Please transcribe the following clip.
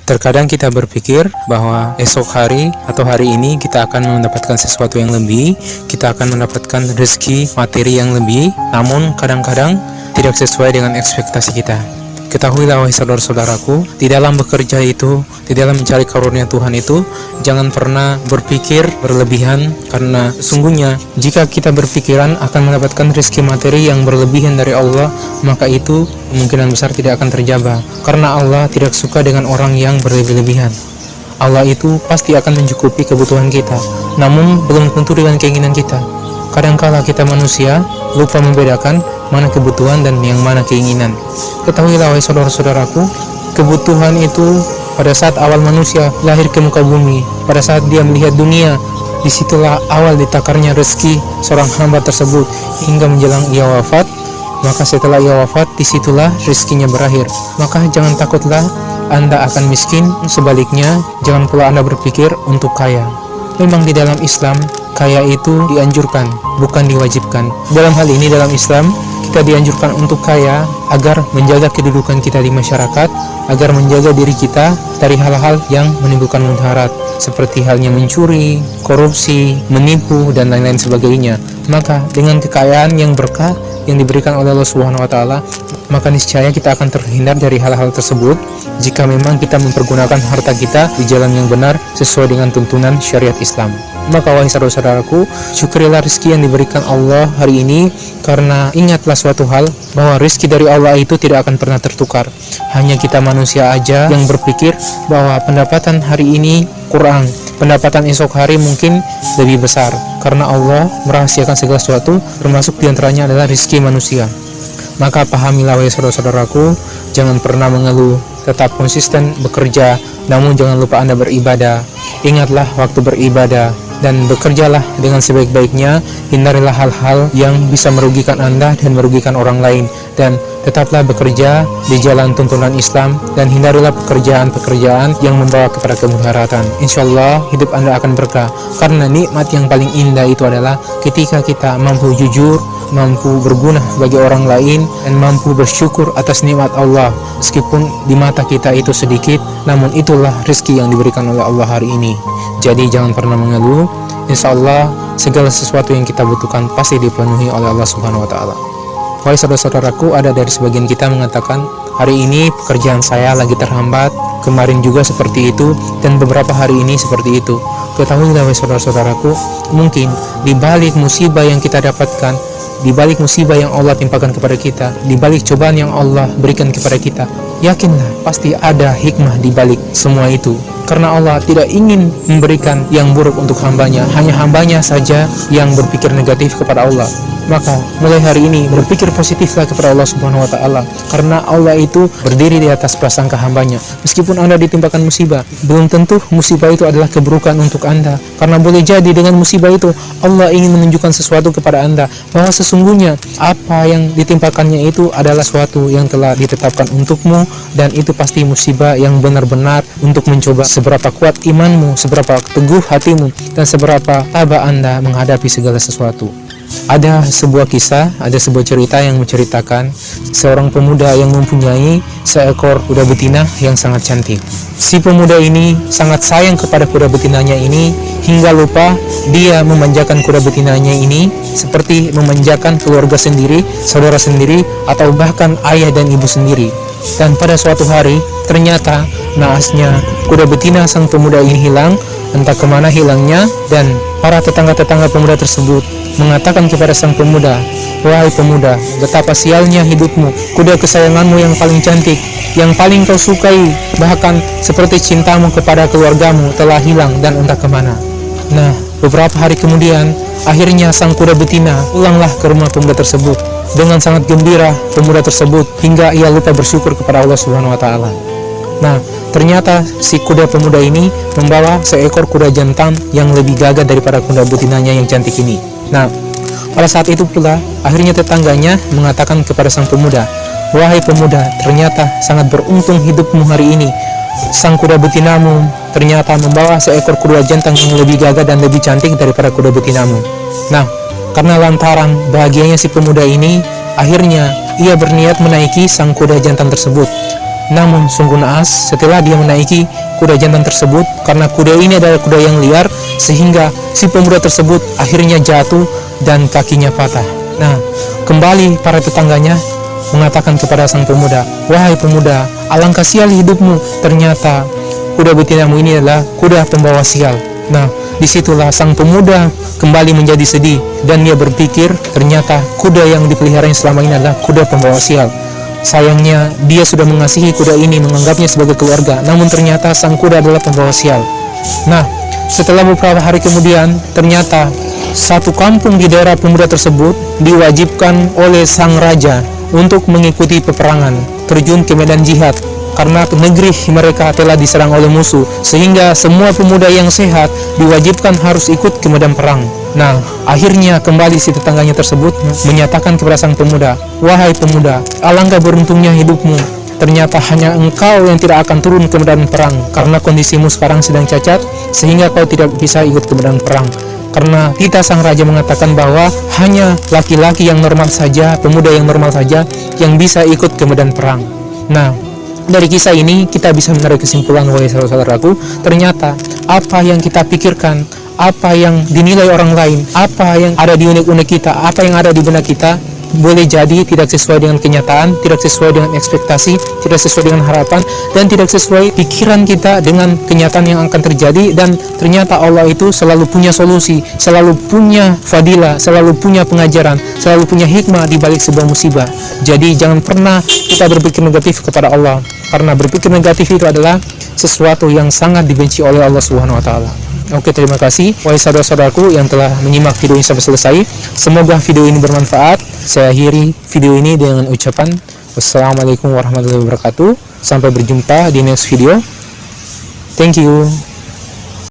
Terkadang kita berpikir bahwa esok hari atau hari ini kita akan mendapatkan sesuatu yang lebih, kita akan mendapatkan rezeki materi yang lebih, namun kadang-kadang tidak sesuai dengan ekspektasi kita. Ketahuilah wahai saudara-saudaraku, di dalam bekerja itu, di dalam mencari karunia Tuhan itu, jangan pernah berpikir berlebihan, karena sungguhnya jika kita berpikiran akan mendapatkan rezeki materi yang berlebihan dari Allah, maka itu kemungkinan besar tidak akan terjabah, karena Allah tidak suka dengan orang yang berlebih-lebihan. Allah itu pasti akan mencukupi kebutuhan kita, namun belum tentu dengan keinginan kita. Kadangkala kita manusia lupa membedakan mana kebutuhan dan yang mana keinginan. Ketahuilah wahai saudara-saudaraku, kebutuhan itu pada saat awal manusia lahir ke muka bumi, pada saat dia melihat dunia, disitulah awal ditakarnya rezeki seorang hamba tersebut hingga menjelang ia wafat. Maka setelah ia wafat, disitulah rezekinya berakhir. Maka jangan takutlah Anda akan miskin, sebaliknya jangan pula Anda berpikir untuk kaya. Memang di dalam Islam, kaya itu dianjurkan, bukan diwajibkan. Dalam hal ini dalam Islam, kita dianjurkan untuk kaya agar menjaga kedudukan kita di masyarakat, agar menjaga diri kita dari hal-hal yang menimbulkan mudarat, seperti halnya mencuri, korupsi, menipu, dan lain-lain sebagainya. Maka dengan kekayaan yang berkah yang diberikan oleh Allah Subhanahu wa taala, maka niscaya kita akan terhindar dari hal-hal tersebut jika memang kita mempergunakan harta kita di jalan yang benar sesuai dengan tuntunan syariat Islam. Maka wahai saudara-saudaraku, syukurilah rezeki yang diberikan Allah hari ini, karena ingatlah suatu hal, bahwa rezeki dari Allah itu tidak akan pernah tertukar. Hanya kita manusia aja yang berpikir bahwa pendapatan hari ini kurang, pendapatan esok hari mungkin lebih besar, karena Allah merahasiakan segala sesuatu, termasuk diantaranya adalah rezeki manusia. Maka pahamilah wahai saudara-saudaraku, jangan pernah mengeluh, tetap konsisten bekerja, namun jangan lupa Anda beribadah. Ingatlah waktu beribadah dan bekerjalah dengan sebaik-baiknya. Hindarilah hal-hal yang bisa merugikan Anda dan merugikan orang lain, dan tetaplah bekerja di jalan tuntunan Islam, dan hindarilah pekerjaan-pekerjaan yang membawa kepada kemudaratan. Insyaallah hidup Anda akan berkah, karena nikmat yang paling indah itu adalah ketika kita mampu jujur, mampu berguna bagi orang lain, dan mampu bersyukur atas nikmat Allah. Meskipun di mata kita itu sedikit, namun itulah rezeki yang diberikan oleh Allah hari ini. Jadi jangan pernah mengeluh. Insyaallah segala sesuatu yang kita butuhkan pasti dipenuhi oleh Allah Subhanahu wa taala. Wahai saudara-saudaraku, ada dari sebagian kita mengatakan, hari ini pekerjaan saya lagi terhambat, kemarin juga seperti itu, dan beberapa hari ini seperti itu. Ketahuilah wahai saudara-saudaraku, mungkin di balik musibah yang kita dapatkan, di balik musibah yang Allah timpakan kepada kita, di balik cobaan yang Allah berikan kepada kita, yakinlah pasti ada hikmah di balik semua itu. Karena Allah tidak ingin memberikan yang buruk untuk hambanya, hanya hambanya saja yang berpikir negatif kepada Allah. Maka mulai hari ini berpikir positiflah kepada Allah Subhanahu wa taala, karena Allah itu berdiri di atas prasangka hambanya. Meskipun Anda ditimpakan musibah, belum tentu musibah itu adalah keburukan untuk Anda, karena boleh jadi dengan musibah itu Allah ingin menunjukkan sesuatu kepada Anda, bahwa sesungguhnya apa yang ditimpakannya itu adalah sesuatu yang telah ditetapkan untukmu, dan itu pasti musibah yang benar-benar untuk mencoba seberapa kuat imanmu, seberapa teguh hatimu, dan seberapa tabah Anda menghadapi segala sesuatu. Ada sebuah kisah, ada sebuah cerita yang menceritakan seorang pemuda yang mempunyai seekor kuda betina yang sangat cantik. Si pemuda ini sangat sayang kepada kuda betinanya ini, hingga lupa dia memanjakan kuda betinanya ini seperti memanjakan keluarga sendiri, saudara sendiri, atau bahkan ayah dan ibu sendiri. Dan pada suatu hari, ternyata naasnya kuda betina sang pemuda ini hilang, entah kemana hilangnya, dan para tetangga-tetangga pemuda tersebut mengatakan kepada sang pemuda, "Wahai pemuda, betapa sialnya hidupmu, kuda kesayanganmu yang paling cantik, yang paling kau sukai, bahkan seperti cintamu kepada keluargamu telah hilang dan entah kemana." Nah, beberapa hari kemudian, akhirnya sang kuda betina pulanglah ke rumah pemuda tersebut. Dengan sangat gembira pemuda tersebut, hingga ia lupa bersyukur kepada Allah Subhanahu wa taala. Nah, ternyata si kuda pemuda ini membawa seekor kuda jantan yang lebih gagah daripada kuda betinanya yang cantik ini. Nah, pada saat itu pula akhirnya tetangganya mengatakan kepada sang pemuda, "Wahai pemuda, ternyata sangat beruntung hidupmu hari ini. Sang kuda betinamu ternyata membawa seekor kuda jantan yang lebih gagah dan lebih cantik daripada kuda betinamu." Nah, karena lantaran bahagianya si pemuda ini, akhirnya ia berniat menaiki sang kuda jantan tersebut. Namun sungguh naas setelah dia menaiki kuda jantan tersebut, karena kuda ini adalah kuda yang liar, sehingga si pemuda tersebut akhirnya jatuh dan kakinya patah. Nah, kembali para tetangganya mengatakan kepada sang pemuda, "Wahai pemuda, alangkah sial hidupmu, ternyata kuda betinamu ini adalah kuda pembawa sial." Nah, disitulah sang pemuda kembali menjadi sedih, dan dia berpikir ternyata kuda yang dipeliharanya selama ini adalah kuda pembawa sial. Sayangnya dia sudah mengasihi kuda ini, menganggapnya sebagai keluarga, namun ternyata sang kuda adalah pembawa sial. Nah, setelah beberapa hari kemudian, ternyata satu kampung di daerah pemuda tersebut diwajibkan oleh sang raja untuk mengikuti peperangan, terjun ke medan jihad, karena negeri mereka telah diserang oleh musuh, sehingga semua pemuda yang sehat diwajibkan harus ikut ke medan perang. Nah, akhirnya kembali si tetangganya tersebut menyatakan kepada sang pemuda, "Wahai pemuda, alangkah beruntungnya hidupmu, ternyata hanya engkau yang tidak akan turun ke medan perang, karena kondisimu sekarang sedang cacat, sehingga kau tidak bisa ikut ke medan perang." Karena kita sang raja mengatakan bahwa hanya laki-laki yang normal saja, pemuda yang normal saja yang bisa ikut ke medan perang. Nah, dari kisah ini kita bisa menarik kesimpulan, wahai saudaraku, ternyata apa yang kita pikirkan, apa yang dinilai orang lain, apa yang ada di unek-unek kita, apa yang ada di benak kita, boleh jadi tidak sesuai dengan kenyataan, tidak sesuai dengan ekspektasi, tidak sesuai dengan harapan, dan tidak sesuai pikiran kita dengan kenyataan yang akan terjadi. Dan ternyata Allah itu selalu punya solusi, selalu punya fadilah, selalu punya pengajaran, selalu punya hikmah di balik sebuah musibah. Jadi jangan pernah kita berpikir negatif kepada Allah, karena berpikir negatif itu adalah sesuatu yang sangat dibenci oleh Allah Subhanahu wa taala. Oke, terima kasih wahai saudara-saudaraku yang telah menyimak video ini sampai selesai. Semoga video ini bermanfaat. Saya akhiri video ini dengan ucapan wassalamualaikum warahmatullahi wabarakatuh. Sampai berjumpa di next video. Thank you.